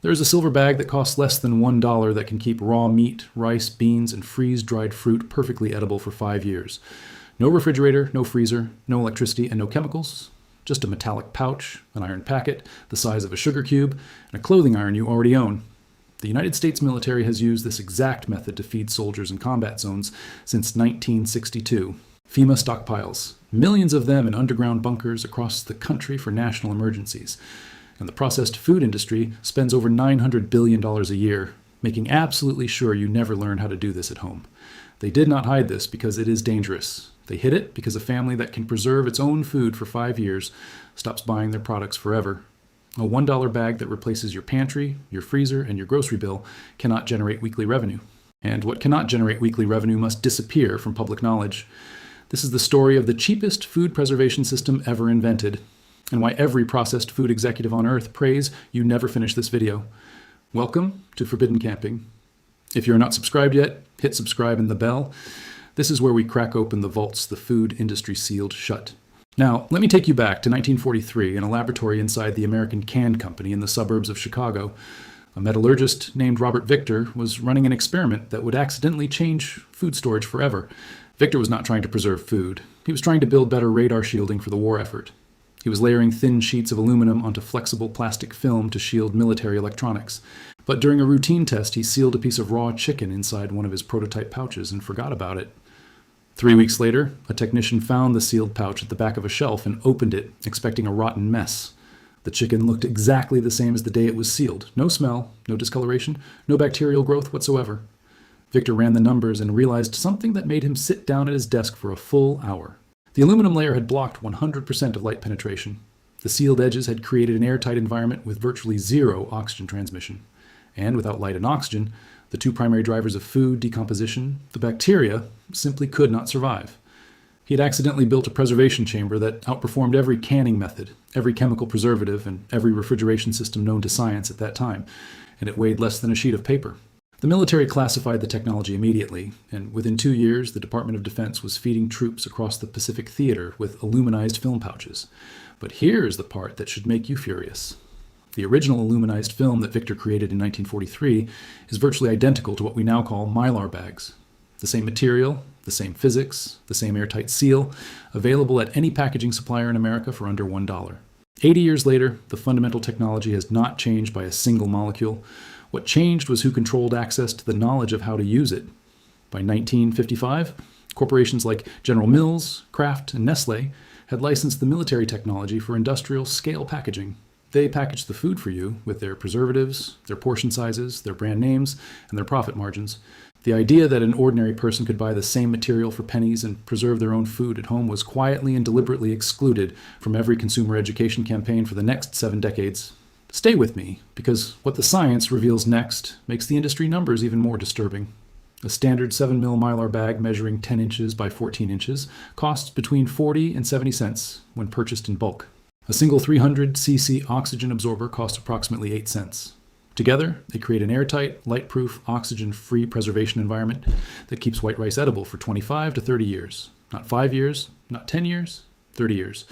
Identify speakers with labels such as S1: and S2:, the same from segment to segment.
S1: There's a silver bag that costs less than $1 that can keep raw meat, rice, beans, and freeze-dried fruit perfectly edible for 5 years. No refrigerator, no freezer, no electricity, and no chemicals. Just a metallic pouch, an iron packet the size of a sugar cube, and a clothing iron you already own. The United States military has used this exact method to feed soldiers in combat zones since 1962. FEMA stockpiles, millions of them in underground bunkers across the country for national emergencies. And the processed food industry spends over $900 billion a year, making absolutely sure you never learn how to do this at home. They did not hide this because it is dangerous. They hid it because a family that can preserve its own food for 5 years stops buying their products forever. A $1 bag that replaces your pantry, your freezer, and your grocery bill cannot generate weekly revenue. And what cannot generate weekly revenue must disappear from public knowledge. This is the story of the cheapest food preservation system ever invented, and why every processed food executive on Earth prays you never finish this video. Welcome to Forbidden Camping. If you're not subscribed yet, hit subscribe and the bell. This is where we crack open the vaults the food industry sealed shut. Now, let me take you back to 1943 in a laboratory inside the American Can Company in the suburbs of Chicago. A metallurgist named Robert Victor was running an experiment that would accidentally change food storage forever. Victor was not trying to preserve food. He was trying to build better radar shielding for the war effort. He was layering thin sheets of aluminum onto flexible plastic film to shield military electronics. But during a routine test, he sealed a piece of raw chicken inside one of his prototype pouches and forgot about it. 3 weeks later, a technician found the sealed pouch at the back of a shelf and opened it, expecting a rotten mess. The chicken looked exactly the same as the day it was sealed. No smell, no discoloration, no bacterial growth whatsoever. Victor ran the numbers and realized something that made him sit down at his desk for a full hour. The aluminum layer had blocked 100% of light penetration. The sealed edges had created an airtight environment with virtually zero oxygen transmission. And without light and oxygen, the two primary drivers of food decomposition, the bacteria simply could not survive. He had accidentally built a preservation chamber that outperformed every canning method, every chemical preservative, and every refrigeration system known to science at that time, and it weighed less than a sheet of paper. The military classified the technology immediately, and within 2 years, the Department of Defense was feeding troops across the Pacific Theater with aluminized film pouches. But here's the part that should make you furious. The original aluminized film that Victor created in 1943 is virtually identical to what we now call mylar bags. The same material, the same physics, the same airtight seal, available at any packaging supplier in America for under $1. 80 years later, the fundamental technology has not changed by a single molecule. What changed was who controlled access to the knowledge of how to use it. By 1955, corporations like General Mills, Kraft, and Nestle had licensed the military technology for industrial scale packaging. They packaged the food for you with their preservatives, their portion sizes, their brand names, and their profit margins. The idea that an ordinary person could buy the same material for pennies and preserve their own food at home was quietly and deliberately excluded from every consumer education campaign for the next 7 decades. Stay with me, because what the science reveals next makes the industry numbers even more disturbing. A standard 7mm mylar bag measuring 10 inches by 14 inches costs between 40 and 70 cents when purchased in bulk. A single 300cc oxygen absorber costs approximately 8 cents. Together, they create an airtight, light-proof, oxygen-free preservation environment that keeps white rice edible for 25 to 30 years. Not 5 years, not 10 years, 30 years.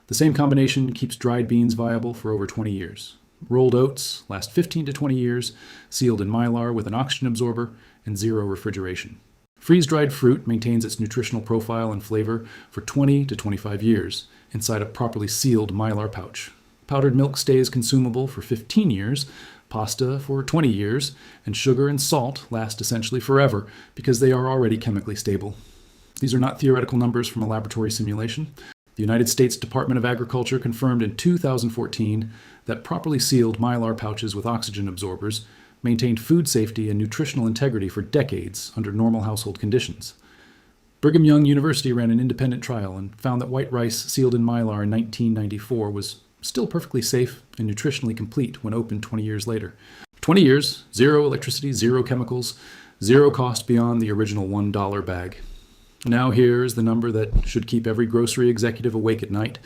S1: The same combination keeps dried beans viable for over 20 years. Rolled oats last 15 to 20 years, sealed in mylar with an oxygen absorber and zero refrigeration. Freeze-dried fruit maintains its nutritional profile and flavor for 20 to 25 years inside a properly sealed mylar pouch. Powdered milk stays consumable for 15 years, pasta for 20 years, and sugar and salt last essentially forever because they are already chemically stable. These are not theoretical numbers from a laboratory simulation. The United States Department of Agriculture confirmed in 2014 that properly sealed mylar pouches with oxygen absorbers maintained food safety and nutritional integrity for decades under normal household conditions. Brigham Young University ran an independent trial and found that white rice sealed in mylar in 1994 was still perfectly safe and nutritionally complete when opened 20 years later. 20 years, zero electricity, zero chemicals, zero cost beyond the original $1 bag. Now here's the number that should keep every grocery executive awake at night.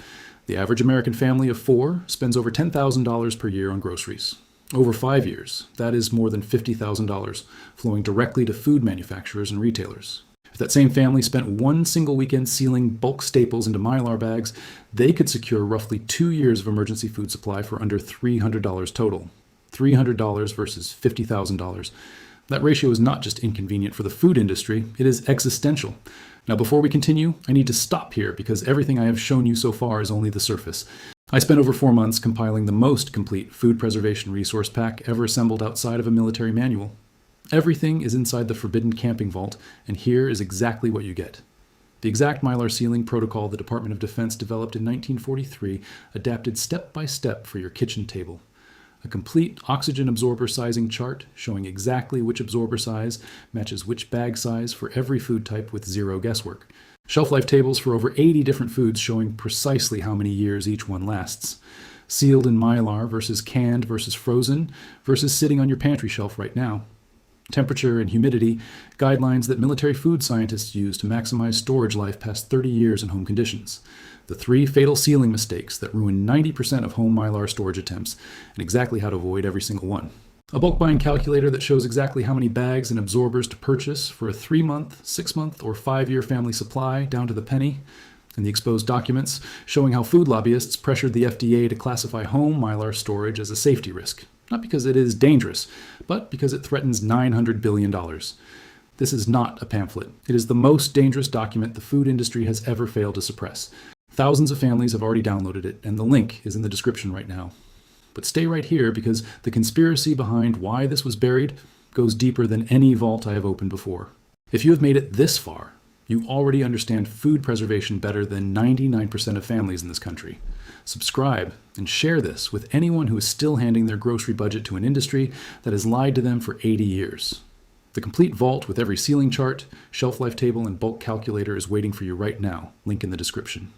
S1: The average American family of 4 spends over $10,000 per year on groceries. Over 5 years, that is more than $50,000 flowing directly to food manufacturers and retailers. If that same family spent one single weekend sealing bulk staples into mylar bags, they could secure roughly 2 years of emergency food supply for under $300 total. $300 versus $50,000. That ratio is not just inconvenient for the food industry, it is existential. Now, before we continue, I need to stop here because everything I have shown you so far is only the surface. I spent over 4 months compiling the most complete food preservation resource pack ever assembled outside of a military manual. Everything is inside the forbidden camping vault, and here is exactly what you get. The exact mylar sealing protocol the Department of Defense developed in 1943, adapted step by step for your kitchen table. A complete oxygen absorber sizing chart showing exactly which absorber size matches which bag size for every food type with zero guesswork. Shelf life tables for over 80 different foods showing precisely how many years each one lasts. Sealed in mylar versus canned versus frozen versus sitting on your pantry shelf right now. Temperature and humidity, guidelines that military food scientists use to maximize storage life past 30 years in home conditions. The 3 fatal sealing mistakes that ruin 90% of home mylar storage attempts, and exactly how to avoid every single one. A bulk buying calculator that shows exactly how many bags and absorbers to purchase for a 3-month, 6-month, or 5-year family supply down to the penny. And the exposed documents showing how food lobbyists pressured the FDA to classify home mylar storage as a safety risk. Not because it is dangerous, but because it threatens $900 billion. This is not a pamphlet. It is the most dangerous document the food industry has ever failed to suppress. Thousands of families have already downloaded it, and the link is in the description right now. But stay right here because the conspiracy behind why this was buried goes deeper than any vault I have opened before. If you have made it this far, you already understand food preservation better than 99% of families in this country. Subscribe and share this with anyone who is still handing their grocery budget to an industry that has lied to them for 80 years. The complete vault with every sealing chart, shelf life table, and bulk calculator is waiting for you right now. Link in the description.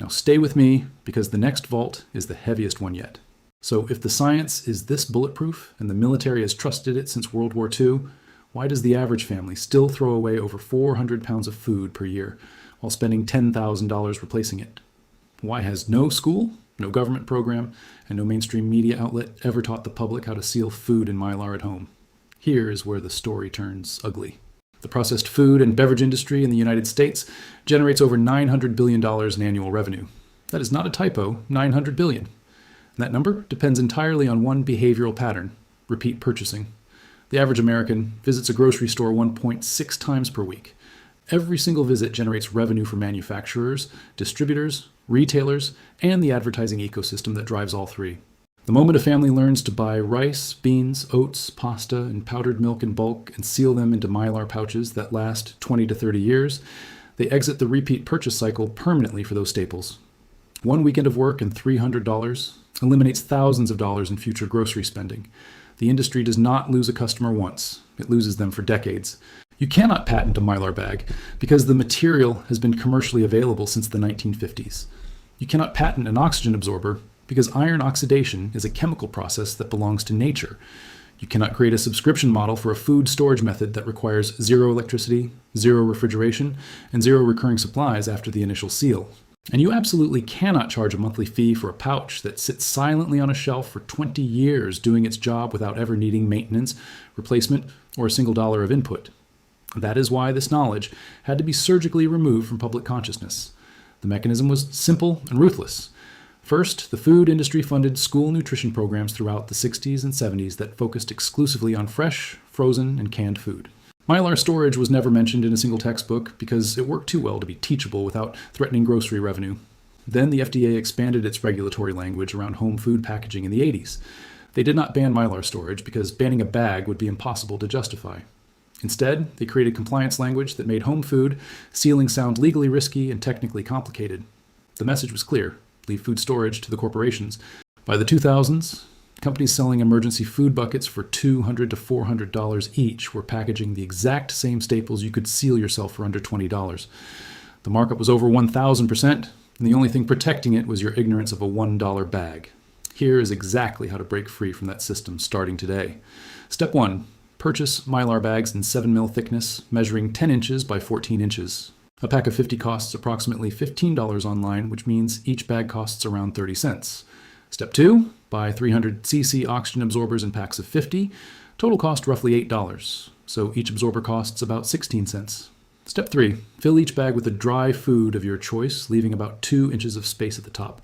S1: Now stay with me because the next vault is the heaviest one yet. So if the science is this bulletproof and the military has trusted it since World War II, why does the average family still throw away over 400 pounds of food per year while spending $10,000 replacing it? Why has no school, no government program, and no mainstream media outlet ever taught the public how to seal food in mylar at home? Here is where the story turns ugly. The processed food and beverage industry in the United States generates over $900 billion in annual revenue. That is not a typo, $900 billion. And that number depends entirely on one behavioral pattern, repeat purchasing. The average American visits a grocery store 1.6 times per week. Every single visit generates revenue for manufacturers, distributors, retailers, and the advertising ecosystem that drives all three. The moment a family learns to buy rice, beans, oats, pasta, and powdered milk in bulk and seal them into mylar pouches that last 20 to 30 years, they exit the repeat purchase cycle permanently for those staples. One weekend of work and $300 eliminates thousands of dollars in future grocery spending. The industry does not lose a customer once. It loses them for decades. You cannot patent a mylar bag because the material has been commercially available since the 1950s. You cannot patent an oxygen absorber because iron oxidation is a chemical process that belongs to nature. You cannot create a subscription model for a food storage method that requires zero electricity, zero refrigeration, and zero recurring supplies after the initial seal. And you absolutely cannot charge a monthly fee for a pouch that sits silently on a shelf for 20 years doing its job without ever needing maintenance, replacement, or a single dollar of input. That is why this knowledge had to be surgically removed from public consciousness. The mechanism was simple and ruthless. First, the food industry funded school nutrition programs throughout the 60s and 70s that focused exclusively on fresh, frozen, and canned food. Mylar storage was never mentioned in a single textbook because it worked too well to be teachable without threatening grocery revenue. Then the FDA expanded its regulatory language around home food packaging in the 80s. They did not ban mylar storage because banning a bag would be impossible to justify. Instead, they created compliance language that made home food sealing sound legally risky and technically complicated. The message was clear: leave food storage to the corporations. By the 2000s, companies selling emergency food buckets for $200 to $400 each were packaging the exact same staples you could seal yourself for under $20. The markup was over 1,000%, and the only thing protecting it was your ignorance of a $1 bag. Here is exactly how to break free from that system starting today. Step 1. Purchase mylar bags in 7mm thickness, measuring 10 inches by 14 inches. A pack of 50 costs approximately $15 online, which means each bag costs around 30 cents. Step 2, buy 300 cc oxygen absorbers in packs of 50. Total cost roughly $8, so each absorber costs about 16 cents. Step 3, fill each bag with a dry food of your choice, leaving about 2 inches of space at the top.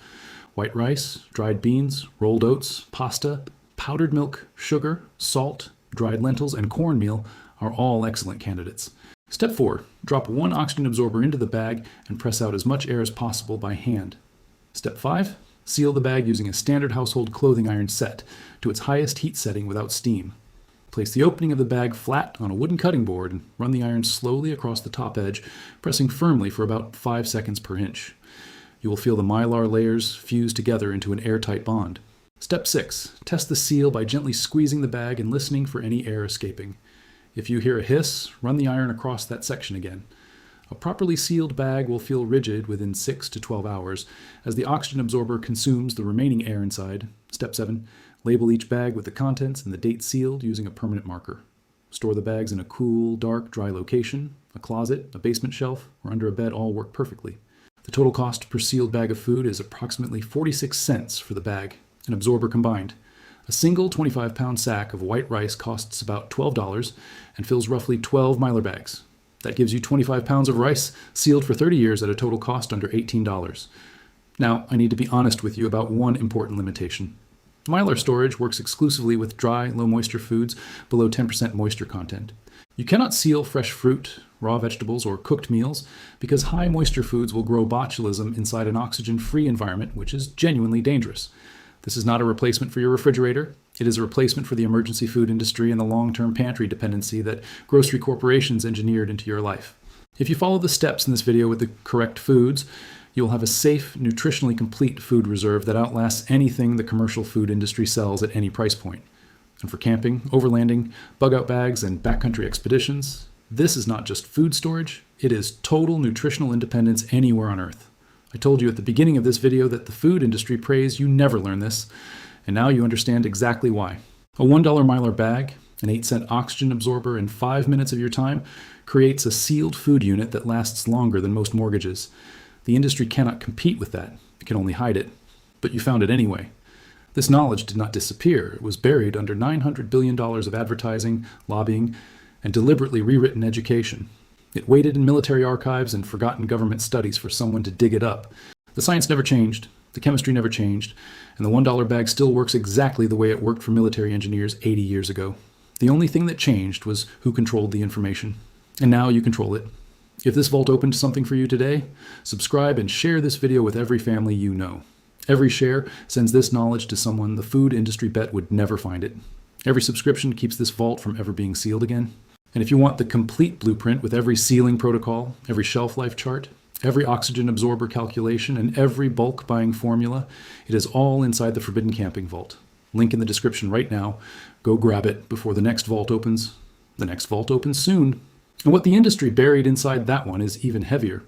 S1: White rice, dried beans, rolled oats, pasta, powdered milk, sugar, salt, dried lentils, and cornmeal are all excellent candidates. Step 4. Drop one oxygen absorber into the bag and press out as much air as possible by hand. Step 5. Seal the bag using a standard household clothing iron set to its highest heat setting without steam. Place the opening of the bag flat on a wooden cutting board and run the iron slowly across the top edge, pressing firmly for about 5 seconds per inch. You will feel the mylar layers fuse together into an airtight bond. Step 6. Test the seal by gently squeezing the bag and listening for any air escaping. If you hear a hiss, run the iron across that section again. A properly sealed bag will feel rigid within 6 to 12 hours as the oxygen absorber consumes the remaining air inside. Step 7. Label each bag with the contents and the date sealed using a permanent marker. Store the bags in a cool, dark, dry location. A closet, a basement shelf, or under a bed all work perfectly. The total cost per sealed bag of food is approximately 46 cents for the bag and absorber combined. A single 25-pound sack of white rice costs about $12 and fills roughly 12 mylar bags. That gives you 25 pounds of rice sealed for 30 years at a total cost under $18. Now, I need to be honest with you about one important limitation. Mylar storage works exclusively with dry, low-moisture foods below 10% moisture content. You cannot seal fresh fruit, raw vegetables, or cooked meals because high-moisture foods will grow botulism inside an oxygen-free environment, which is genuinely dangerous. This is not a replacement for your refrigerator. It is a replacement for the emergency food industry and the long-term pantry dependency that grocery corporations engineered into your life. If you follow the steps in this video with the correct foods, you'll have a safe, nutritionally complete food reserve that outlasts anything the commercial food industry sells at any price point. And for camping, overlanding, bug-out bags, and backcountry expeditions, this is not just food storage, it is total nutritional independence anywhere on Earth. I told you at the beginning of this video that the food industry prays you never learn this, and now you understand exactly why. A $1 mylar bag, an 8-cent oxygen absorber, and 5 minutes of your time creates a sealed food unit that lasts longer than most mortgages. The industry cannot compete with that. It can only hide it. But you found it anyway. This knowledge did not disappear. It was buried under $900 billion of advertising, lobbying, and deliberately rewritten education. It waited in military archives and forgotten government studies for someone to dig it up. The science never changed, the chemistry never changed, and the $1 bag still works exactly the way it worked for military engineers 80 years ago. The only thing that changed was who controlled the information. And now you control it. If this vault opened something for you today, subscribe and share this video with every family you know. Every share sends this knowledge to someone the food industry bet would never find it. Every subscription keeps this vault from ever being sealed again. And if you want the complete blueprint with every sealing protocol, every shelf life chart, every oxygen absorber calculation, and every bulk buying formula, it is all inside the Forbidden Camping Vault. Link in the description right now. Go grab it before the next vault opens. The next vault opens soon. And what the industry buried inside that one is even heavier.